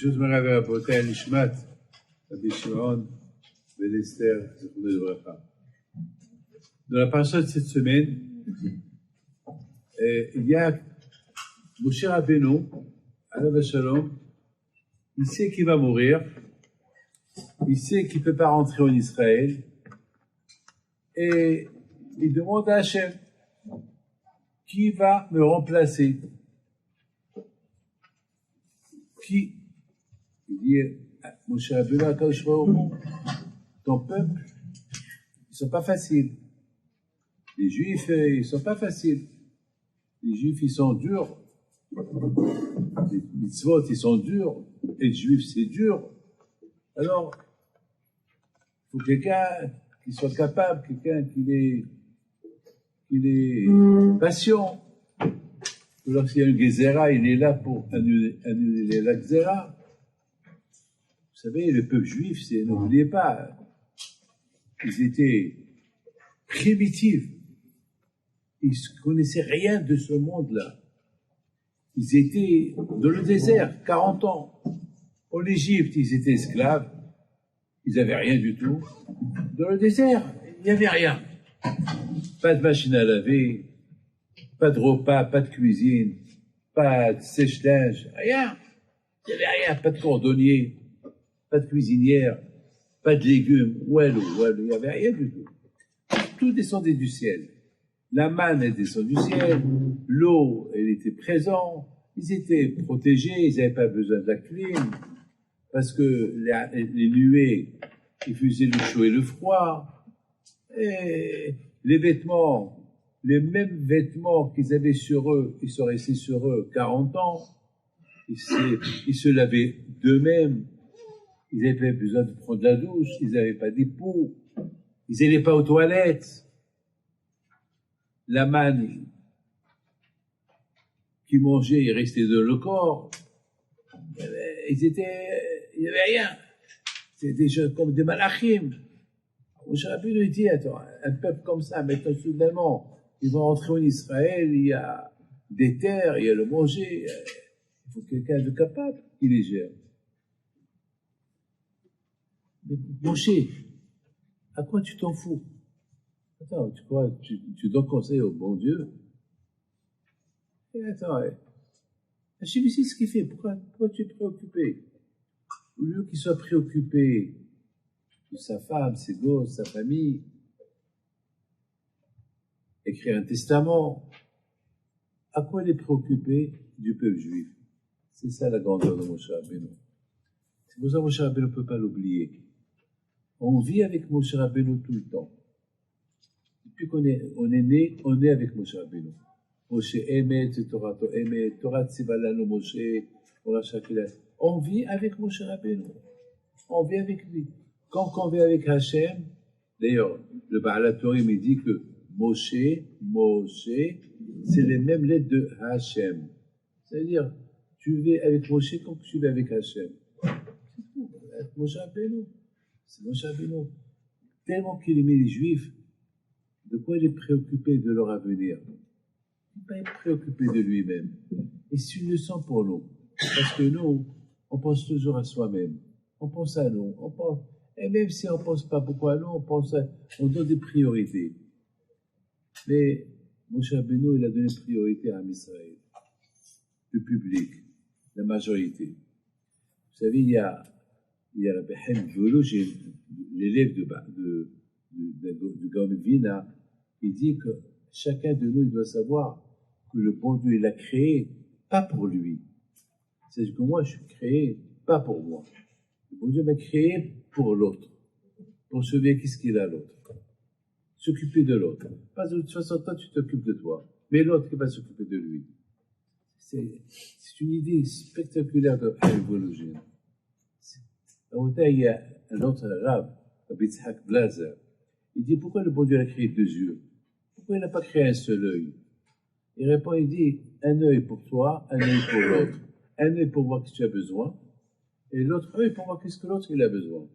Chose me rêve à Botel, Ishmat, Rabbi Shimon, Ben Esther, Zechoneh Bracha. Dans la paracha de cette semaine, il y a Moshe Rabbeinu, Alav Shalom, il sait qu'il va mourir, il sait qu'il ne peut pas rentrer en Israël, et il demande à Hachem, qui va me remplacer? Qui? Il dit, Moshe Rabbeinu, Akadosh Baruch Hu, ton peuple, ils ne sont pas faciles. Les Juifs, ils ne sont pas faciles. Les Juifs, ils sont durs. Les mitzvot, ils sont durs. Et les Juifs, c'est dur. Alors, il faut quelqu'un qui soit capable, quelqu'un qui est patient. Lorsqu'il y a une Gezerah, il est là pour annuler la Gezerah. Vous savez, le peuple juif, n'oubliez pas, ils étaient primitifs. Ils ne connaissaient rien de ce monde-là. Ils étaient dans le désert, 40 ans. En Égypte, ils étaient esclaves. Ils n'avaient rien du tout. Dans le désert, il n'y avait rien. Pas de machine à laver, pas de repas, pas de cuisine, pas de sèche-linge, rien. Il n'y avait rien, pas de cordonnier, pas de cuisinière, pas de légumes, il n'y avait rien du tout. Tout descendait du ciel. La manne, elle descend du ciel, l'eau, elle était présente, ils étaient protégés, ils n'avaient pas besoin de la clim, parce que les nuées, ils faisaient le chaud et le froid, et les vêtements, les mêmes vêtements qu'ils avaient sur eux, ils sont restés sur eux 40 ans, ils se lavaient d'eux-mêmes, ils n'avaient pas besoin de prendre la douche, ils n'avaient pas d'époux, ils n'allaient pas aux toilettes. La manne qu'ils mangeaient, ils restaient dans le corps. Il n'y avait rien. C'était des gens comme des malachim. Moshe Rabbeinu lui dit, attends, un peuple comme ça, maintenant, soudainement, ils vont rentrer en Israël, il y a des terres, il y a le manger, il faut quelqu'un de capable qui les gère. Mais Moshe, à quoi tu t'en fous? Attends, tu crois, tu donnes conseil au bon Dieu? Et attends, Hachem ici, ce qu'il fait, pourquoi tu es préoccupé? Au lieu qu'il soit préoccupé de sa femme, ses gosses, sa famille, écrire un testament, à quoi il est préoccupé du peuple juif? C'est ça la grandeur de Moshe Rabbeinu. C'est pour ça que Moshe Rabbeinu ne peut pas l'oublier. On vit avec Moshe Rabbeinu tout le temps. Depuis qu'on est né, on est avec Moshe Rabbeinu. Moshe Emet, Torah Emet, Torah Tzibalanu Moshe, Torah Shakila. On vit avec Moshe Rabbeinu. On vit avec lui. Quand on vit avec Hachem, d'ailleurs, le Baal HaTurim, il dit que Moshe, c'est les mêmes lettres de Hachem. C'est-à-dire, tu vis avec Moshe comme tu vis avec Hachem. C'est tout. Avec Moshe Rabbeinu. C'est Moshe Rabbeinu. Tellement qu'il aimait les Juifs, de quoi il est préoccupé de leur avenir? Il n'est pas préoccupé de lui-même. Et c'est une leçon pour nous. Parce que nous, on pense toujours à soi-même. On pense à nous. Et même si on ne pense pas beaucoup à nous, on donne des priorités. Mais Moshe Rabbeinu, il a donné priorité à Israël. Le public, la majorité. Vous savez, il y a Rabbi Chaim Volozhin, l'élève du Gaon Vina, il dit que chacun de nous il doit savoir que le bon Dieu il l'a créé pas pour lui. C'est-à-dire que moi je suis créé pas pour moi. Le bon Dieu m'a créé pour l'autre, pour sauver qu'est-ce qu'il a l'autre, s'occuper de l'autre. Pas de toute façon toi tu t'occupes de toi, mais l'autre qui va s'occuper de lui. C'est une idée spectaculaire de Chaim Volozhin. Il y a un autre arabe, Rabbi Yitzhak Blazer. Il dit pourquoi le bon Dieu a créé deux yeux? Pourquoi il n'a pas créé un seul œil? Il répond, il dit un œil pour toi, un œil pour l'autre. Un œil pour voir ce que tu as besoin, et l'autre œil pour voir qu'est-ce que l'autre il a besoin.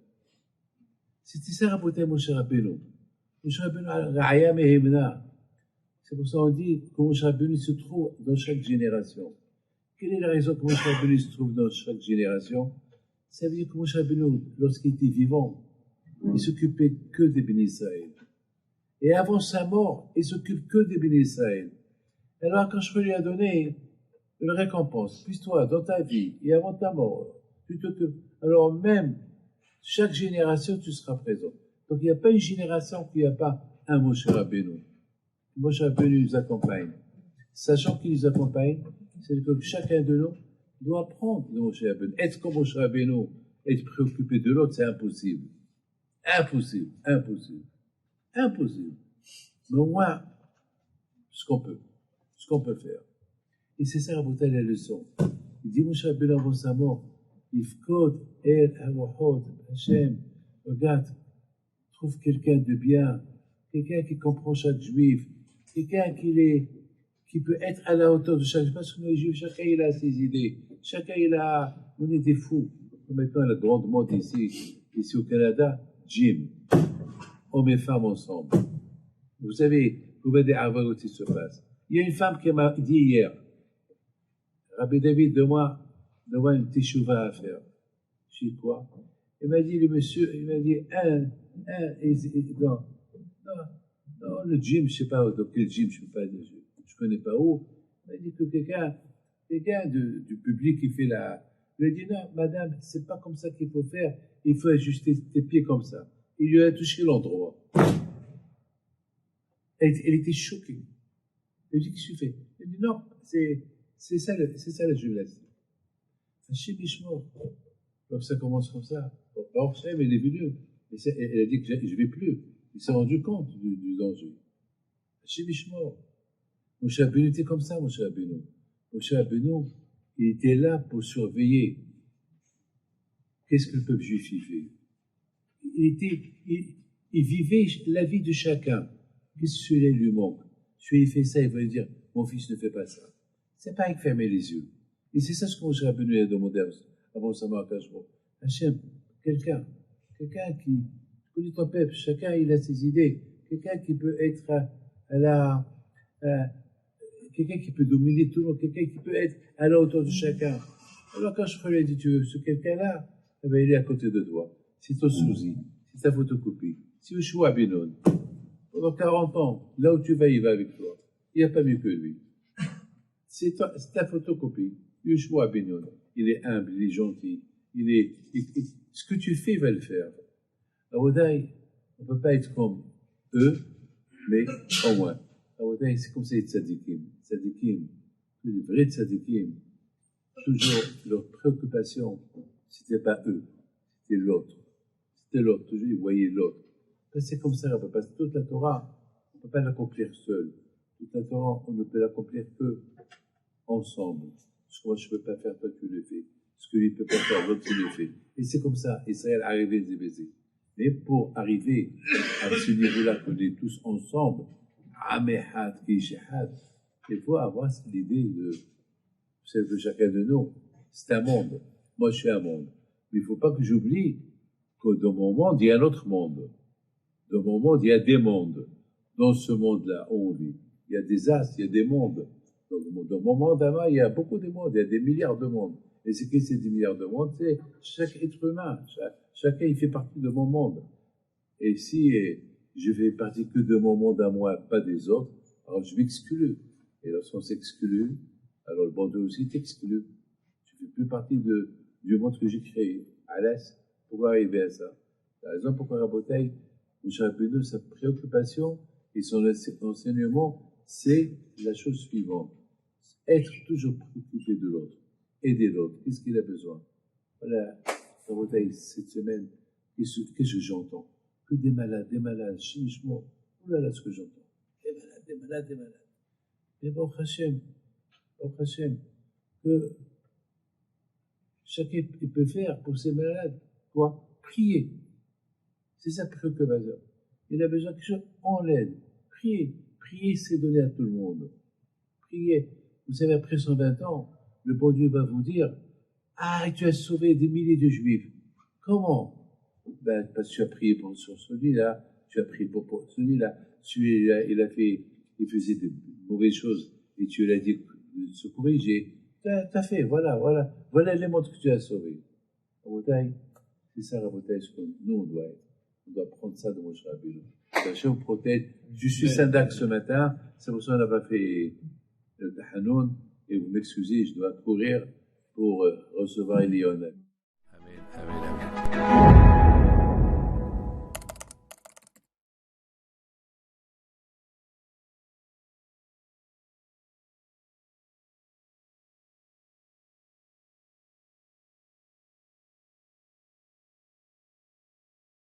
C'était ça, Rabotai Moshe Rabbeinu. Moshe Rabbeinu a Ra'aya Mehemna. C'est pour ça qu'on dit que Moshe Rabbeinu se trouve dans chaque génération. Quelle est la raison que Moshe Rabbeinu se trouve dans chaque génération? Ça veut dire que Moshe Rabbeinu, lorsqu'il était vivant, il s'occupait que des bénis Israël. Et avant sa mort, il s'occupe que des bénis Israël. Alors, quand je lui ai donné une récompense, puis toi, dans ta vie et avant ta mort, alors même, chaque génération, tu seras présent. Donc, il n'y a pas une génération qui n'a pas un Moshe Rabbeinu. Moshe Rabbeinu nous accompagne. Sachant qu'il nous accompagne, c'est que chacun de nous doit apprendre de Moshe Rabbeinu. Être comme Moshe Rabbeinu, être préoccupé de l'autre, c'est impossible. Impossible, impossible, impossible. Mais au moins, ce qu'on peut faire. Et c'est ça, Rabotai, la leçon. Il dit, Moshe Rabbeinu avant sa mort, Yifkod el harochot, Hachem, regarde, trouve quelqu'un de bien, quelqu'un qui comprend chaque juif, quelqu'un qui peut être à la hauteur de chaque juif, parce que les juifs, chacun il a ses idées, on est des fous. Maintenant, la grande mode ici au Canada, gym, hommes et femmes ensemble. Vous savez, vous voyez des arvois qui se passent. Il y a une femme qui m'a dit hier, Rabbi David, donne-moi une teshuva à faire. Je dis quoi? Il m'a dit, le monsieur, il m'a dit, non, le gym, je ne sais pas dans quel gym, je ne connais pas où. Il m'a dit que quelqu'un du public qui fait la. Il lui a dit, non, madame, c'est pas comme ça qu'il faut faire, il faut ajuster tes pieds comme ça. Il lui a touché l'endroit. Elle était choquée. Elle dit, qu'est-ce que tu fais? Elle dit, non, c'est ça la gymnastique. Hachem Ishmor. Donc ça commence comme ça. Or, elle est venue. Elle a dit que je ne vais plus. Il s'est rendu compte du danger. Hachem Ishmor. Moshe Rabbeinu était comme ça, Moshe Rabbeinu. Moshe Rabbeinu, il était là pour surveiller. Qu'est-ce que le peuple juif y fait? Il vivait la vie de chacun. Qu'est-ce que celui-là lui manque? Celui-là fait ça, il va lui dire, mon fils ne fait pas ça. C'est pas avec fermer les yeux. Et c'est ça ce que Moshe Rabbeinu a demandé avant sa mort à Kashbo. Hachem, quelqu'un qui connaît ton peuple, chacun il a ses idées, quelqu'un qui peut être quelqu'un qui peut dominer tout le monde, quelqu'un qui peut être à la hauteur de chacun. Alors quand je lui ai dit, tu veux ce quelqu'un-là, eh bien, il est à côté de toi. C'est ton souci, c'est ta photocopie. C'est Yoshua Benoun. Pendant 40 ans, là où tu vas, il va avec toi. Il n'y a pas mieux que lui. C'est ta photocopie. Yoshua Benoun. Il est humble, il est gentil. Ce que tu fais, il va le faire. À Odaï, on ne peut pas être comme eux, mais au moins. À Odaï, c'est comme ça les tzadikim. Tzadikim, les vrais tzadikim, toujours leur préoccupation, c'était pas eux, c'était l'autre. C'était l'autre, toujours ils voyaient l'autre. C'est comme ça, on peut pas, toute la Torah, on ne peut pas l'accomplir seul. Toute la Torah, on ne peut l'accomplir que ensemble. Ce que moi je ne peux pas faire, toi tu le fais. Ce que lui ne peut pas faire, l'autre tu le fait. Et c'est comme ça, Israël arrivait des baisers. Mais pour arriver à ce niveau-là, qu'on est tous ensemble, Amehad, Kishehad, il faut avoir l'idée de chacun de nous. C'est un monde. Moi, je suis un monde. Mais il ne faut pas que j'oublie que dans mon monde, il y a un autre monde. Dans mon monde, il y a des mondes. Dans ce monde-là, on vit. Il y a des astres, il y a des mondes. Dans mon monde, il y a beaucoup de mondes. Il y a des milliards de mondes. Et c'est que ces 10 milliards de mondes, c'est chaque être humain. Chacun, il fait partie de mon monde. Et si je fais partie que de mon monde à moi, pas des autres, alors je m'exclus. Et lorsqu'on s'exclue, alors le bon Dieu aussi t'exclue. Tu ne fais plus partie du monde que j'ai créé. À l'Est, pourquoi arriver à ça? La raison pourquoi Rabotai, Moshe Rabbeinu, sa préoccupation et son enseignement, c'est la chose suivante. Être toujours préoccupé de l'autre. Aider l'autre. Qu'est-ce qu'il a besoin? Voilà, Rabotai, cette semaine, qu'est-ce que j'entends? Que des malades, chimichement. Oh là là, ce que j'entends. Des malades. Mais bon, Hachem, que chacun peut faire pour ces malades, quoi? Prier. C'est sa préoccupation. Il a besoin de quelque chose, on l'aide. Prier, c'est donner à tout le monde. Prier. Vous savez, après 120 ans, le bon Dieu va vous dire, ah, tu as sauvé des milliers de juifs. Comment? Ben, parce que tu as prié sur celui-là, tu as prié pour celui-là, il faisait de mauvaises choses, et tu lui as dit de se corriger. T'as fait, voilà les montres que tu as sauvées. Rabotai, c'est ça, Rabotai, ce que nous, on doit être. On doit prendre ça de Moshe Rabbeinu. Hachem protège. Je suis Sandak ce matin, c'est pour ça qu'on n'a pas fait le Tahanoun, et vous m'excusez, je dois courir pour recevoir Elion.